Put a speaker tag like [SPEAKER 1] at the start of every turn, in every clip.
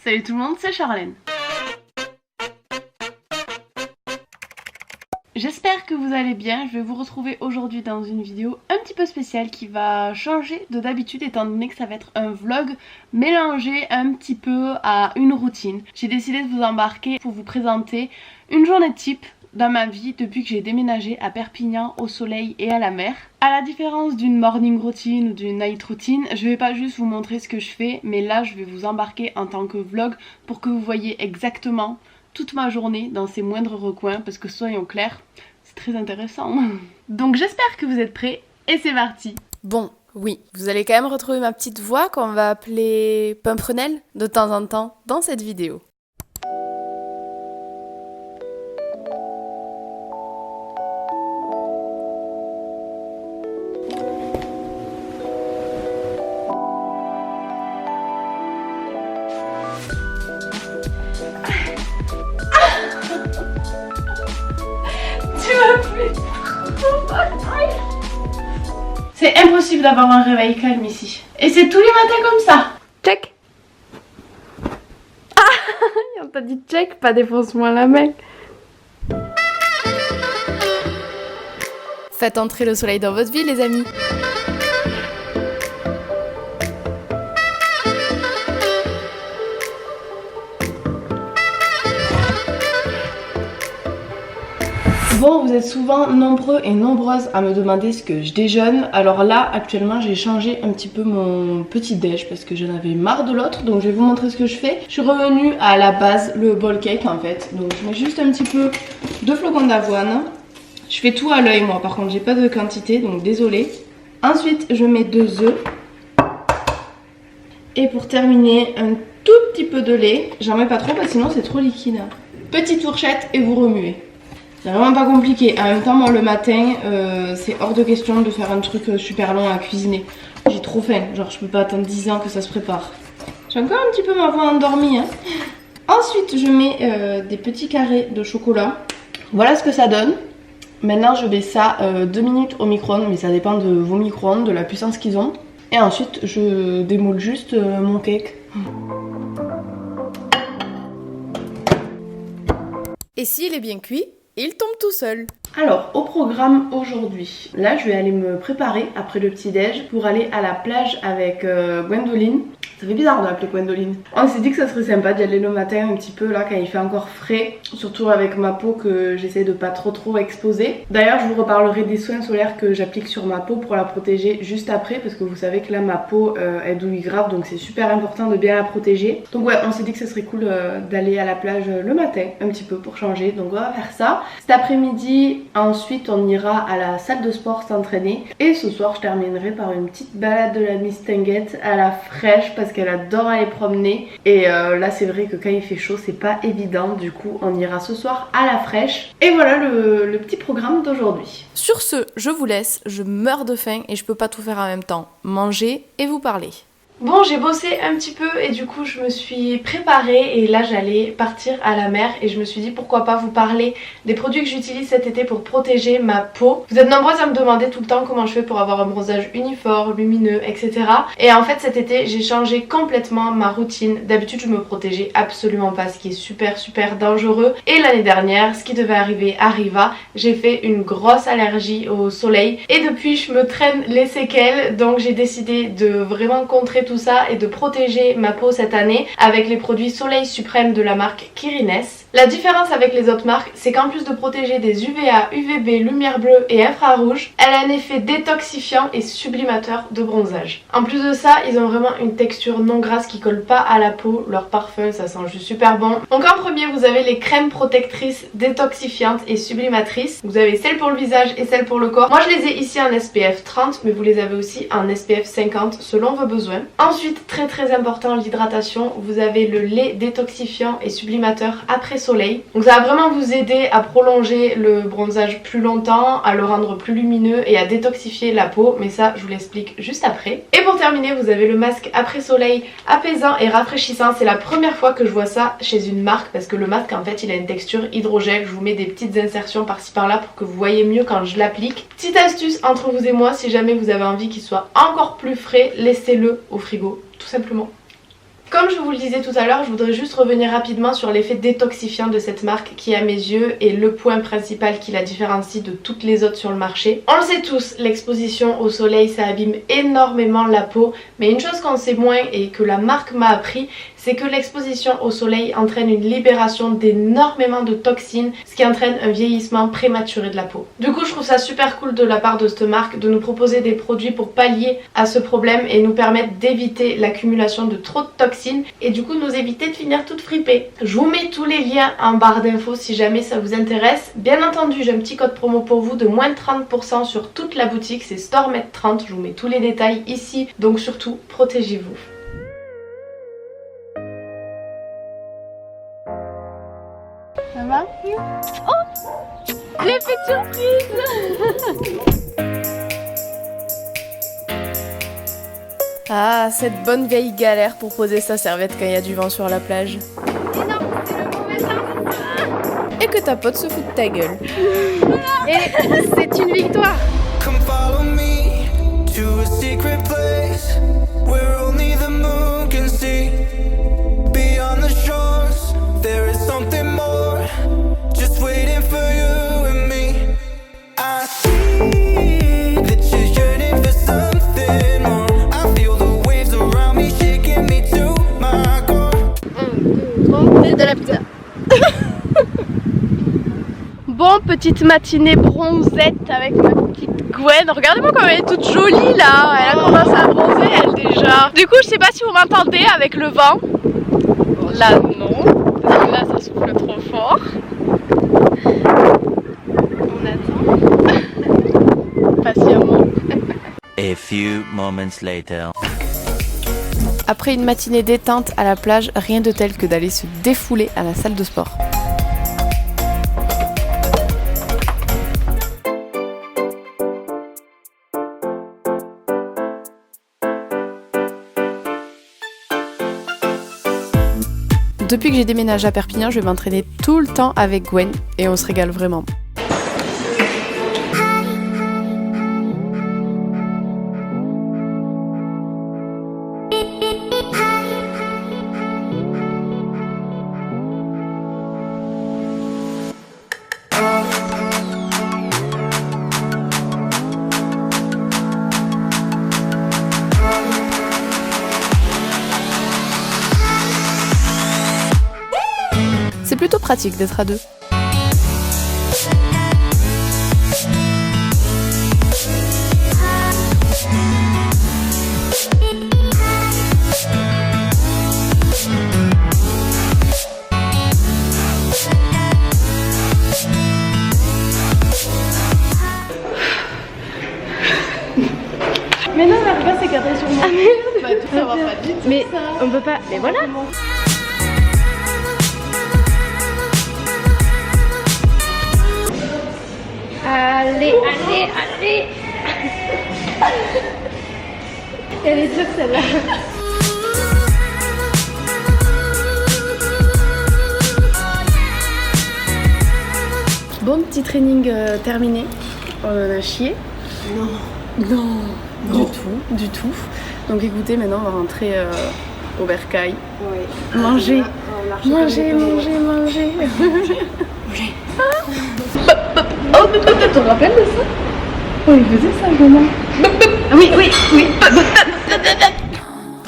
[SPEAKER 1] Salut tout le monde, c'est Charlène. J'espère que vous allez bien, je vais vous retrouver aujourd'hui dans une vidéo un petit peu spéciale qui va changer de d'habitude étant donné que ça va être un vlog mélangé un petit peu à une routine. J'ai décidé de vous embarquer pour vous présenter une journée type dans ma vie depuis que j'ai déménagé à Perpignan au soleil et à la mer. À la différence d'une morning routine ou d'une night routine, je vais pas juste vous montrer ce que je fais, mais là je vais vous embarquer en tant que vlog pour que vous voyez exactement toute ma journée dans ses moindres recoins parce que soyons clairs, c'est très intéressant. Donc j'espère que vous êtes prêts et c'est parti.
[SPEAKER 2] Bon, oui, vous allez quand même retrouver ma petite voix qu'on va appeler Pimprenelle de temps en temps dans cette vidéo.
[SPEAKER 1] C'est impossible d'avoir un réveil calme ici. Et c'est tous les matins comme ça.
[SPEAKER 2] Check. Ah, on t'a dit check, pas défonce-moi la main. Faites entrer le soleil dans votre vie, les amis.
[SPEAKER 1] Bon, vous êtes souvent nombreux et nombreuses à me demander ce que je déjeune. Alors là, actuellement, j'ai changé un petit peu mon petit déj parce que j'en avais marre de l'autre. Donc je vais vous montrer ce que je fais. Je suis revenue à la base, le bowl cake en fait. Donc je mets juste un petit peu de flocons d'avoine. Je fais tout à l'œil moi, par contre j'ai pas de quantité, donc désolée. Ensuite, je mets 2 œufs. Et pour terminer, un tout petit peu de lait. J'en mets pas trop parce que sinon c'est trop liquide. Petite fourchette et vous remuez. C'est vraiment pas compliqué. En même temps, moi le matin, c'est hors de question de faire un truc super long à cuisiner. J'ai trop faim. Genre, je peux pas attendre 10 ans que ça se prépare. J'ai encore un petit peu ma voix endormie. Hein. Ensuite, je mets des petits carrés de chocolat. Voilà ce que ça donne. Maintenant, je mets ça 2 minutes au micro-ondes, mais ça dépend de vos micro-ondes, de la puissance qu'ils ont. Et ensuite, je démoule juste mon cake.
[SPEAKER 2] Et s'il est bien cuit, il tombe tout seul.
[SPEAKER 1] Alors, au programme aujourd'hui, là je vais aller me préparer après le petit-déj pour aller à la plage avec Gwendoline. Ça fait bizarre de l'appeler Gwendoline. On s'est dit que ça serait sympa d'y aller le matin un petit peu là quand il fait encore frais. Surtout avec ma peau que j'essaie de pas trop exposer. D'ailleurs je vous reparlerai des soins solaires que j'applique sur ma peau pour la protéger juste après. Parce que vous savez que là ma peau elle douille grave, donc c'est super important de bien la protéger. Donc ouais, on s'est dit que ça serait cool d'aller à la plage le matin un petit peu pour changer. Donc on va faire ça. Cet après-midi, ensuite on ira à la salle de sport s'entraîner. Et ce soir je terminerai par une petite balade de la Miss Tinguette à la fraîche parce qu'elle adore aller promener. Et là c'est vrai que quand il fait chaud c'est pas évident. Du coup on ira ce soir à la fraîche. Et voilà le petit programme d'aujourd'hui.
[SPEAKER 2] Sur ce, je vous laisse, je meurs de faim et je peux pas tout faire en même temps. Manger et vous parler.
[SPEAKER 1] Bon, j'ai bossé un petit peu et du coup je me suis préparée et là j'allais partir à la mer et je me suis dit pourquoi pas vous parler des produits que j'utilise cet été pour protéger ma peau. Vous êtes nombreuses à me demander tout le temps comment je fais pour avoir un bronzage uniforme, lumineux, etc. Et en fait cet été j'ai changé complètement ma routine. D'habitude je me protégeais absolument pas, ce qui est super dangereux. Et l'année dernière, ce qui devait arriver arriva. J'ai fait une grosse allergie au soleil et depuis je me traîne les séquelles. Donc j'ai décidé de vraiment contrer tout ça et de protéger ma peau cette année avec les produits Soleil Suprême de la marque Kirines. La différence avec les autres marques, c'est qu'en plus de protéger des UVA, UVB, lumière bleue et infrarouge, elle a un effet détoxifiant et sublimateur de bronzage. En plus de ça, ils ont vraiment une texture non grasse qui colle pas à la peau. Leur parfum, ça sent juste super bon. Donc en premier, vous avez les crèmes protectrices détoxifiantes et sublimatrices. Vous avez celle pour le visage et celle pour le corps. Moi, je les ai ici en SPF 30, mais vous les avez aussi en SPF 50 selon vos besoins. Ensuite, très important, l'hydratation. Vous avez le lait détoxifiant et sublimateur après soleil. Donc ça va vraiment vous aider à prolonger le bronzage plus longtemps, à le rendre plus lumineux et à détoxifier la peau. Mais ça, je vous l'explique juste après. Et pour terminer, vous avez le masque après soleil apaisant et rafraîchissant. C'est la première fois que je vois ça chez une marque parce que le masque, en fait, il a une texture hydrogel. Je vous mets des petites insertions par-ci par-là pour que vous voyez mieux quand je l'applique. Petite astuce entre vous et moi, si jamais vous avez envie qu'il soit encore plus frais, laissez-le au frigo, tout simplement. Comme je vous le disais tout à l'heure, je voudrais juste revenir rapidement sur l'effet détoxifiant de cette marque qui à mes yeux est le point principal qui la différencie de toutes les autres sur le marché. On le sait tous, l'exposition au soleil ça abîme énormément la peau, mais une chose qu'on sait moins et que la marque m'a appris, c'est que l'exposition au soleil entraîne une libération d'énormément de toxines, ce qui entraîne un vieillissement prématuré de la peau. Du coup je trouve ça super cool de la part de cette marque de nous proposer des produits pour pallier à ce problème et nous permettre d'éviter l'accumulation de trop de toxines et du coup nous éviter de finir toutes fripées. Je vous mets tous les liens en barre d'infos si jamais ça vous intéresse. Bien entendu j'ai un petit code promo pour vous de moins de 30% sur toute la boutique, c'est StoreMed30, je vous mets tous les détails ici, donc surtout protégez-vous. Ça va? Oh! L'effet de surprise!
[SPEAKER 2] Ah, cette bonne vieille galère pour poser sa serviette quand il y a du vent sur la plage.
[SPEAKER 1] Mais non, c'est le mauvais temps!
[SPEAKER 2] Et que ta pote se fout de ta gueule.
[SPEAKER 1] Et c'est une victoire!
[SPEAKER 3] Come follow me to a secret place where only the moon can see. Beyond the shores, there is something more, just waiting for you and me. I see that you're yearning for something more. I feel the waves around me shaking me to my core.
[SPEAKER 1] 1, 2, 3, de la pizza. Bon, petite matinée bronzette avec ma petite Gwen. Regardez-moi comme elle est toute jolie là. Elle a commencé à bronzer elle déjà. Du coup, je sais pas si vous m'entendez avec le vent. Là, non. Parce que là, ça souffle trop fort. On attend. Patiemment.
[SPEAKER 4] A few moments later.
[SPEAKER 2] Après une matinée détente à la plage, rien de tel que d'aller se défouler à la salle de sport. Depuis que j'ai déménagé à Perpignan, je vais m'entraîner tout le temps avec Gwen et on se régale vraiment. C'est plutôt pratique d'être à deux.
[SPEAKER 1] Mais non, la regarde, c'est cadré sur moi. Ah mais bah, ça va pas du tout. Mais ça. On peut pas. Mais voilà. Allez, allez, allez. Elle est dure celle-là.
[SPEAKER 2] Bon, petit training terminé. On en a chié. Non, du tout. Donc écoutez, maintenant on va rentrer au bercail.
[SPEAKER 1] Oui.
[SPEAKER 2] Manger. Manger.
[SPEAKER 1] Oh, tu te rappelles de ça? Oh, il faisait ça, maman. Oui.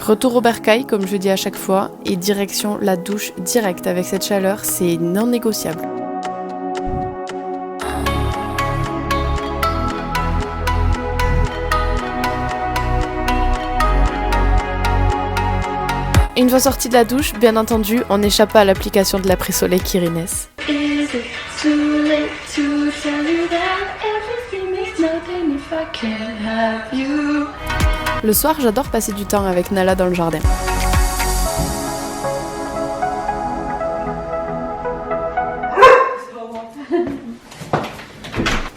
[SPEAKER 2] Retour au bercail, comme je dis à chaque fois, et direction la douche directe. Avec cette chaleur, c'est non négociable. Une fois sorti de la douche, bien entendu, on n'échappe pas à l'application de l'après-soleil Kirines. Le soir, j'adore passer du temps avec Nala dans le jardin.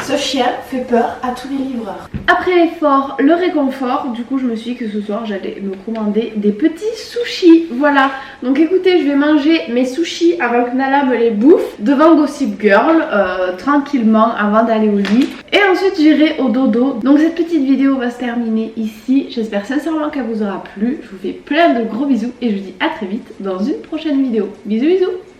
[SPEAKER 1] Ce Ce chien fait peur à tous les livreurs. Après l'effort, le réconfort, du coup je me suis dit que ce soir j'allais me commander des petits sushis. Voilà, donc écoutez, je vais manger mes sushis avant que Nala me les bouffe devant Gossip Girl, tranquillement avant d'aller au lit. Et ensuite j'irai au dodo. Donc cette petite vidéo va se terminer ici. J'espère sincèrement qu'elle vous aura plu. Je vous fais plein de gros bisous et je vous dis à très vite dans une prochaine vidéo. Bisous bisous.